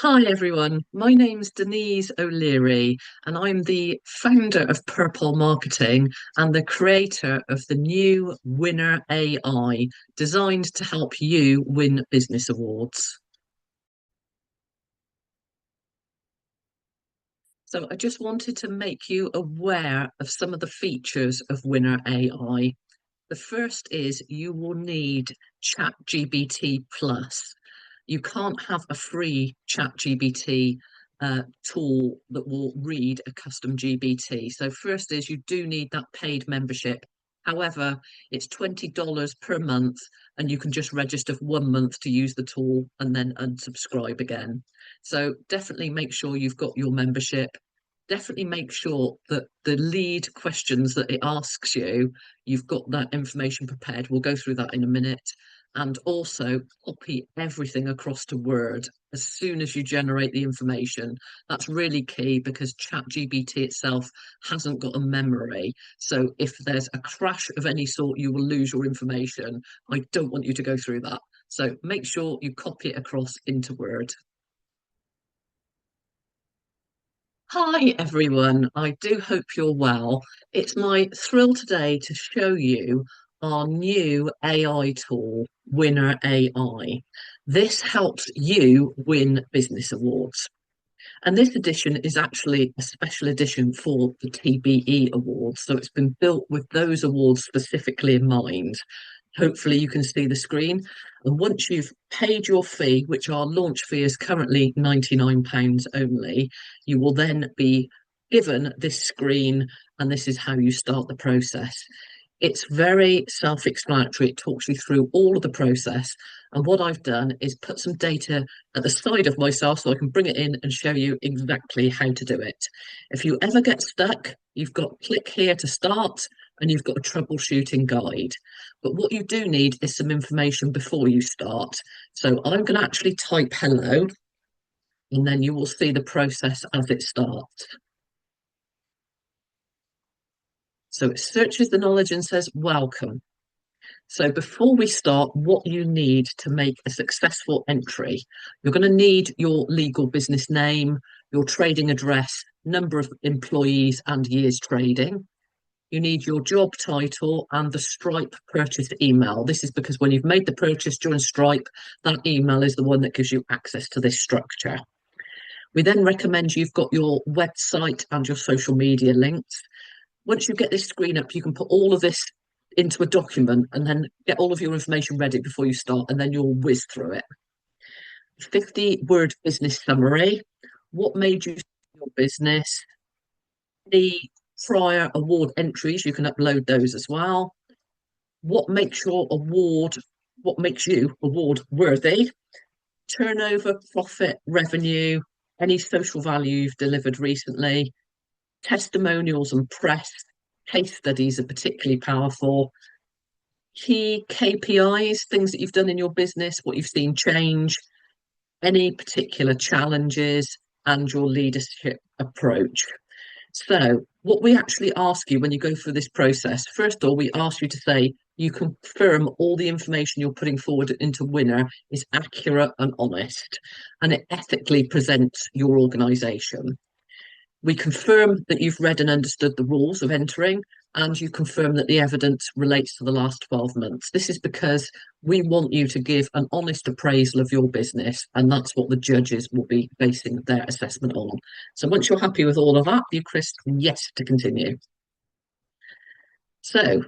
Hi everyone, my name's Denise O'Leary and I'm the founder of Purple Marketing and the creator of the new Winner AI designed to help you win business awards. So I just wanted to make you aware of some of the features of Winner AI. The first is you will need ChatGPT Plus. You can't have a free ChatGPT tool that will read a custom GBT. So first is you do need that paid membership. However, it's $20 per month and you can just register for 1 month to use the tool and then unsubscribe again. So definitely make sure you've got your membership. Definitely make sure that the lead questions that it asks you, you've got that information prepared. We'll go through that in a minute. And also copy everything across to Word as soon as you generate the information. That's really key because ChatGPT itself hasn't got a memory. So if there's a crash of any sort, you will lose your information. I don't want you to go through that. So make sure you copy it across into Word. Hi everyone, I do hope you're well. It's my thrill today to show you our new AI tool, Winner AI. This helps you win business awards. And this edition is actually a special edition for the TBE Awards. So it's been built with those awards specifically in mind. Hopefully you can see the screen. And once you've paid your fee, which our launch fee is currently £99 only, you will then be given this screen and this is how you start the process. It's very self-explanatory. It talks you through all of the process. And what I've done is put some data at the side of myself so I can bring it in and show you exactly how to do it. If you ever get stuck, you've got click here to start and you've got a troubleshooting guide. But what you do need is some information before you start. So I'm going to actually type hello and then you will see the process as it starts. So it searches the knowledge and says, welcome. So before we start, what you need to make a successful entry, you're going to need your legal business name, your trading address, number of employees and years trading. You need your job title and the Stripe purchase email. This is because when you've made the purchase during Stripe, that email is the one that gives you access to this structure. We then recommend you've got your website and your social media links. Once you get this screen up, you can put all of this into a document and then get all of your information ready before you start, and then you'll whiz through it. 50-word business summary. What made you your business? The prior award entries, you can upload those as well. What makes you award worthy? Turnover, profit, revenue, any social value you've delivered recently, testimonials and press, case studies are particularly powerful. Key KPIs, things that you've done in your business, what you've seen change, any particular challenges, and your leadership approach. So, what we actually ask you when you go through this process, first of all, we ask you to say you confirm all the information you're putting forward into Winner is accurate and honest, and it ethically presents your organisation. We confirm that you've read and understood the rules of entering, and you confirm that the evidence relates to the last 12 months. This is because we want you to give an honest appraisal of your business, and that's what the judges will be basing their assessment on. So once you're happy with all of that, you press yes to continue. So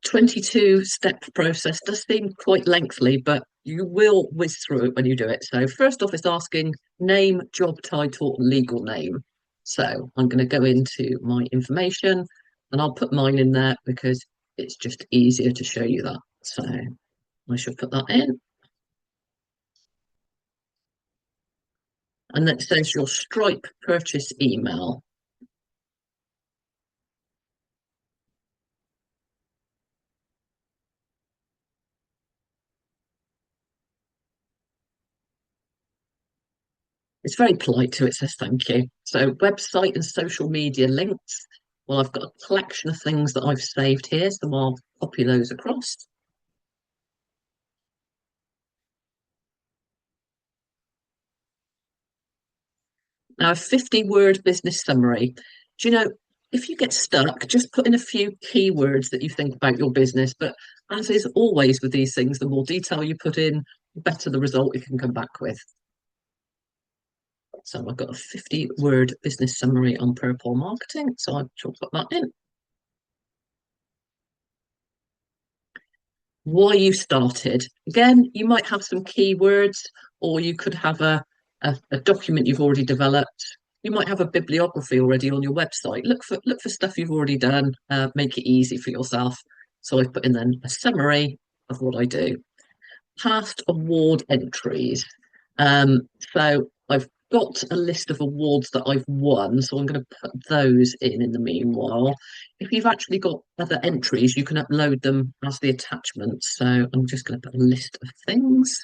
22-step process does seem quite lengthy, but you will whiz through it when you do it. So first off, it's asking name, job title, legal name. So I'm going to go into my information and I'll put mine in there because it's just easier to show you that. So I shall put that in. And that says your Stripe purchase email. It's very polite too. It says thank you. So website and social media links. Well, I've got a collection of things that I've saved here, so I'll copy those across. Now, a 50-word business summary. Do you know, if you get stuck, just put in a few keywords that you think about your business. But as is always with these things, the more detail you put in, the better the result you can come back with. So I've got a 50-word business summary on purple marketing. So I shall put that in. Why you started. Again, you might have some keywords, or you could have a document you've already developed. You might have a bibliography already on your website. Look for stuff you've already done. Make it easy for yourself. So I've put in then a summary of what I do. Past award entries. So I've got a list of awards that I've won, so I'm going to put those in the meanwhile. If you've actually got other entries, you can upload them as the attachment. So I'm just going to put a list of things.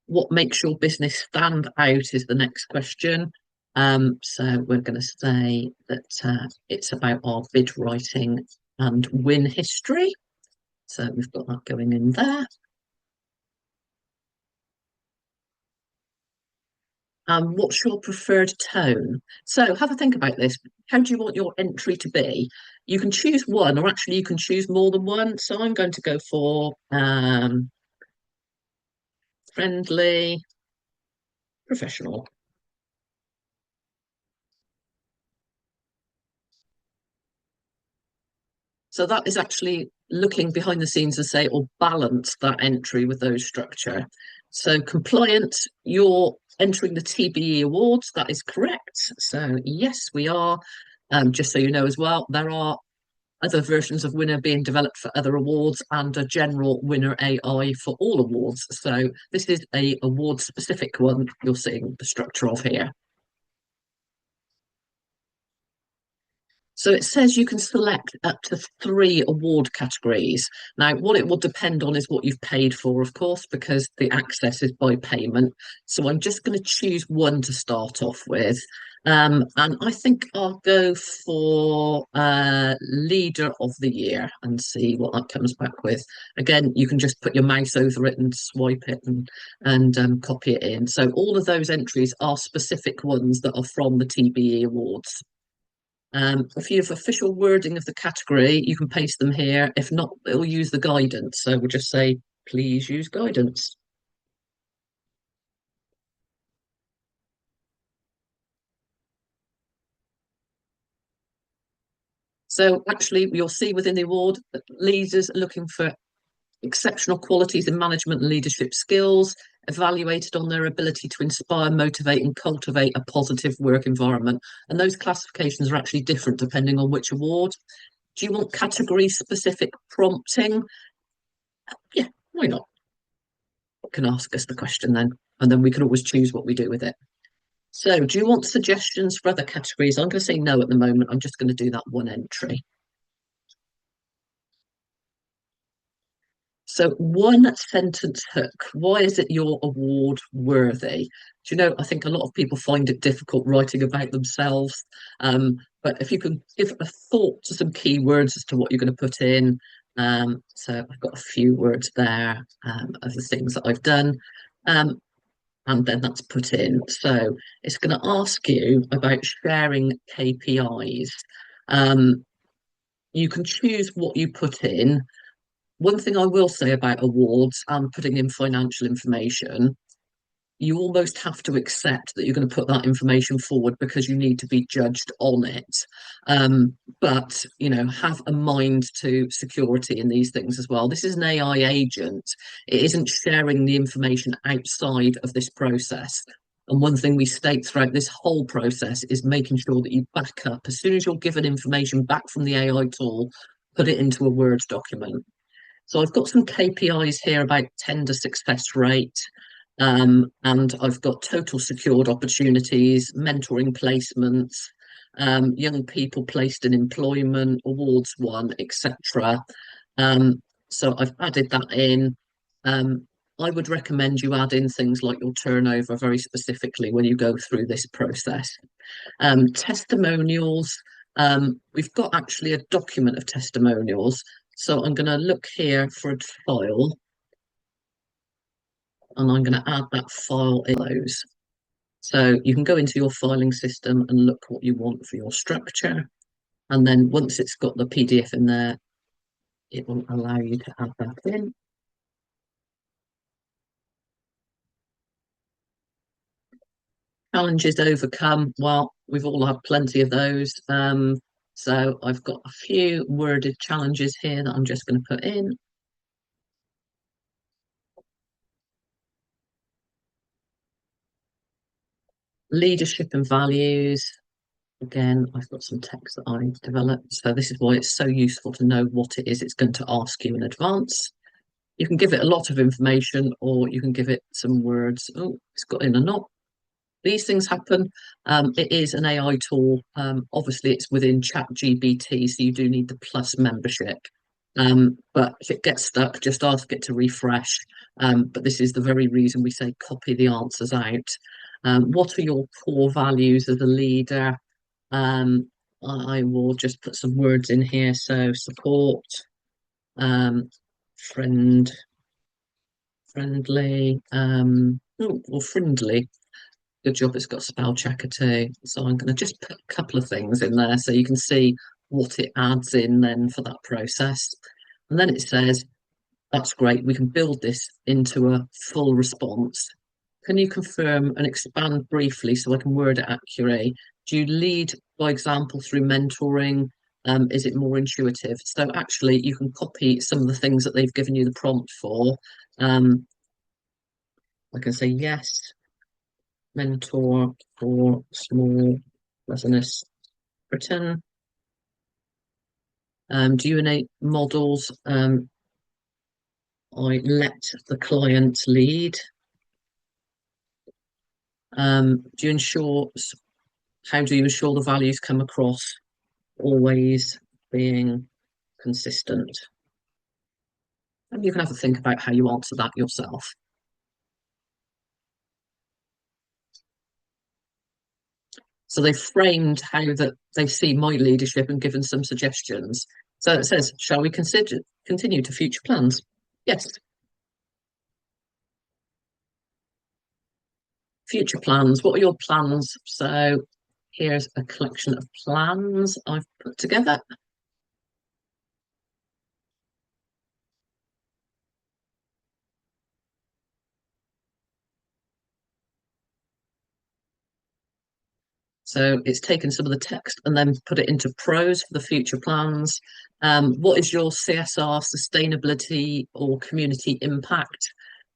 What makes your business stand out is the next question. So we're going to say that it's about our bid writing and win history. So we've got that going in there. What's your preferred tone? So have a think about this. How do you want your entry to be? You can choose one, or actually you can choose more than one. So I'm going to go for friendly, professional. So that is actually looking behind the scenes and say, or balance that entry with those structure. So compliant, you're entering the TBE Awards. That is correct. So yes, we are. Just so you know as well, there are other versions of Winner being developed for other awards and a general Winner AI for all awards. So this is a award specific one you're seeing the structure of here. So it says you can select up to 3 award categories. Now, what it will depend on is what you've paid for, of course, because the access is by payment. So I'm just going to choose one to start off with. And I think I'll go for Leader of the Year and see what that comes back with. Again, you can just put your mouse over it and swipe it and copy it in. So all of those entries are specific ones that are from the TBE Awards. If you have official wording of the category, you can paste them here. If not, it'll use the guidance. So we'll just say, please use guidance. So actually, you'll see within the award that leaders are looking for exceptional qualities in management and leadership skills, evaluated on their ability to inspire, motivate, and cultivate a positive work environment. And those classifications are actually different depending on which award. Do you want category specific prompting? Yeah, why not? Can ask us the question then, and then we can always choose what we do with it. So, do you want suggestions for other categories? I'm going to say no at the moment. I'm just going to do that one entry. So, one sentence hook. Why is it your award worthy? Do you know, I think a lot of people find it difficult writing about themselves. But if you can give a thought to some keywords as to what you're going to put in. So I've got a few words there of the things that I've done. And then that's put in. So it's going to ask you about sharing KPIs. Um, you can choose what you put in. One thing I will say about awards and putting in financial information, you almost have to accept that you're going to put that information forward because you need to be judged on it. But, you know, have a mind to security in these things as well. This is an AI agent. It isn't sharing the information outside of this process. And one thing we state throughout this whole process is making sure that you back up. As soon as you're given information back from the AI tool, put it into a Word document. So I've got some KPIs here about tender success rate, and I've got total secured opportunities, mentoring placements, young people placed in employment, awards won, etc. So I've added that in. I would recommend you add in things like your turnover very specifically when you go through this process. Testimonials. We've got actually a document of testimonials. So I'm going to look here for a file. and I'm going to add that file in those. So you can go into your filing system and look what you want for your structure. And then once it's got the PDF in there, it will allow you to add that in. Challenges overcome. Well, we've all had plenty of those. So I've got a few worded challenges here that I'm just going to put in. Leadership and values. Again, I've got some text that I've developed. So this is why it's so useful to know what it is it's going to ask you in advance. You can give it a lot of information, or you can give it some words. Oh, it's got in a knot. These things happen. It is an AI tool. Obviously, it's within ChatGPT, so you do need the Plus membership. But if it gets stuck, just ask it to refresh. But this is the very reason we say copy the answers out. What are your core values as a leader? I will just put some words in here. So support, friend, friendly, or friendly. Good job, it's got spell checker too. So I'm going to just put a couple of things in there so you can see what it adds in then for that process. And then it says, that's great, we can build this into a full response. Can you confirm and expand briefly so I can word it accurately? Do you lead by example through mentoring? Is it more intuitive? So actually you can copy some of the things that they've given you the prompt for. I can say yes, mentor for small business Britain. Do you innate models? I let the client lead. Do you ensure, how do you ensure the values come across? Always being consistent. And you can have a think about how you answer that yourself. So they've framed how that they see my leadership and given some suggestions. So it says, shall we continue to future plans? Yes. Future plans. What are your plans? So here's a collection of plans I've put together. So it's taken some of the text and then put it into prose for the future plans. What is your CSR, sustainability or community impact?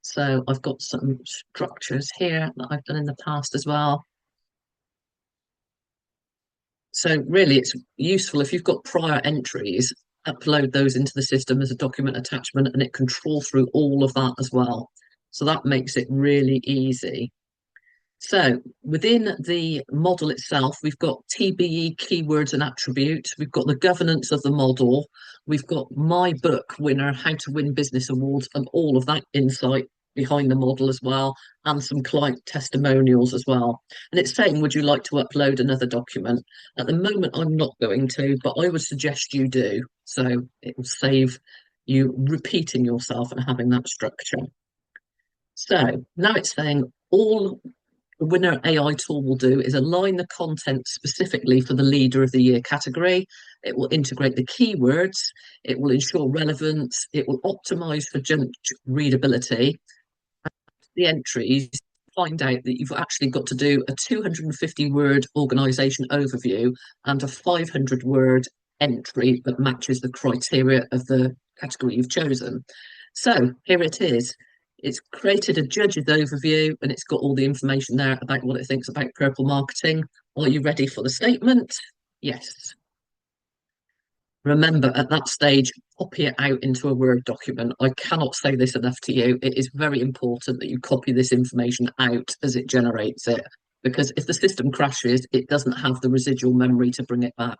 So I've got some structures here that I've done in the past as well. So really it's useful if you've got prior entries, upload those into the system as a document attachment and it can trawl through all of that as well. So that makes it really easy. So within the model itself, we've got TBE keywords and attributes. We've got the governance of the model. We've got my book winner, How to Win Business Awards, and all of that insight behind the model as well, and some client testimonials as well. And it's saying, would you like to upload another document? At the moment, I'm not going to, but I would suggest you do. So it will save you repeating yourself and having that structure. So now it's saying all the Winner AI tool will do is align the content specifically for the Leader of the Year category. It will integrate the keywords. It will ensure relevance. It will optimize for readability. The entries, find out that you've actually got to do a 250 word organisation overview and a 500 word entry that matches the criteria of the category you've chosen. So here it is. It's created a judge's overview and it's got all the information there about what it thinks about purple marketing. Are you ready for the statement? Yes. Remember, at that stage, copy it out into a Word document. I cannot say this enough to you. It is very important that you copy this information out as it generates it, because if the system crashes, it doesn't have the residual memory to bring it back.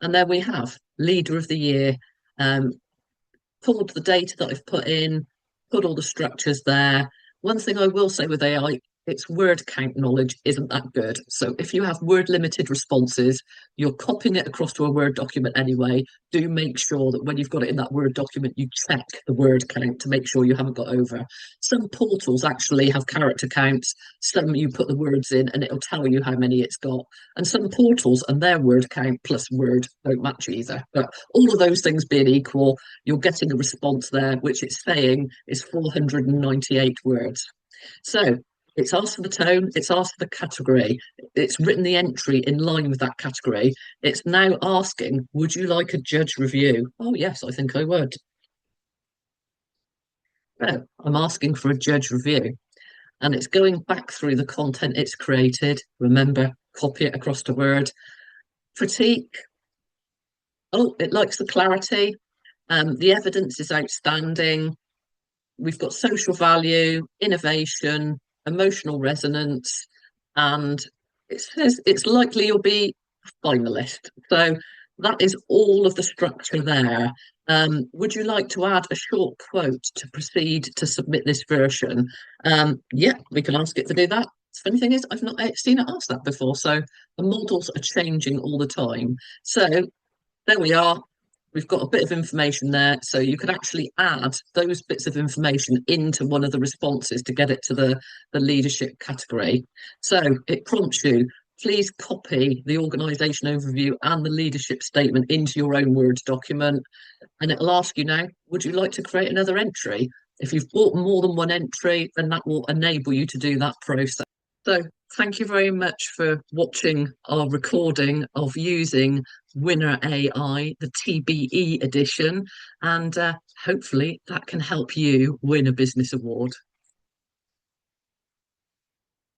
And there we have Leader of the Year. Pulled the data that I've put in, put all the structures there. One thing I will say with AI, its word count knowledge isn't that good. So if you have word limited responses, you're copying it across to a Word document anyway. Do make sure that when you've got it in that Word document, you check the word count to make sure you haven't got over. Some portals actually have character counts. Some you put the words in and it'll tell you how many it's got. And some portals and their word count plus word don't match either. But all of those things being equal, you're getting a response there, which it's saying is 498 words. So it's asked for the tone, it's asked for the category, it's written the entry in line with that category. It's now asking, would you like a judge review? Oh, yes, I think I would. So I'm asking for a judge review. And it's going back through the content it's created. Remember, copy it across to Word. Critique. Oh, it likes the clarity. The evidence is outstanding. We've got social value, innovation, emotional resonance, and it says it's likely you'll be a finalist. So that is all of the structure there. Would you like to add a short quote to proceed to submit this version? Yeah, we can ask it to do that. The funny thing is, I've not seen it ask that before, so the models are changing all the time. So there we are. We've got a bit of information there, so you can actually add those bits of information into one of the responses to get it to the leadership category. So it prompts you, please copy the organisation overview and the leadership statement into your own Word document. And it'll ask you now, would you like to create another entry? If you've bought more than one entry, then that will enable you to do that process. So thank you very much for watching our recording of using Winner AI, the TBE edition, and hopefully that can help you win a business award.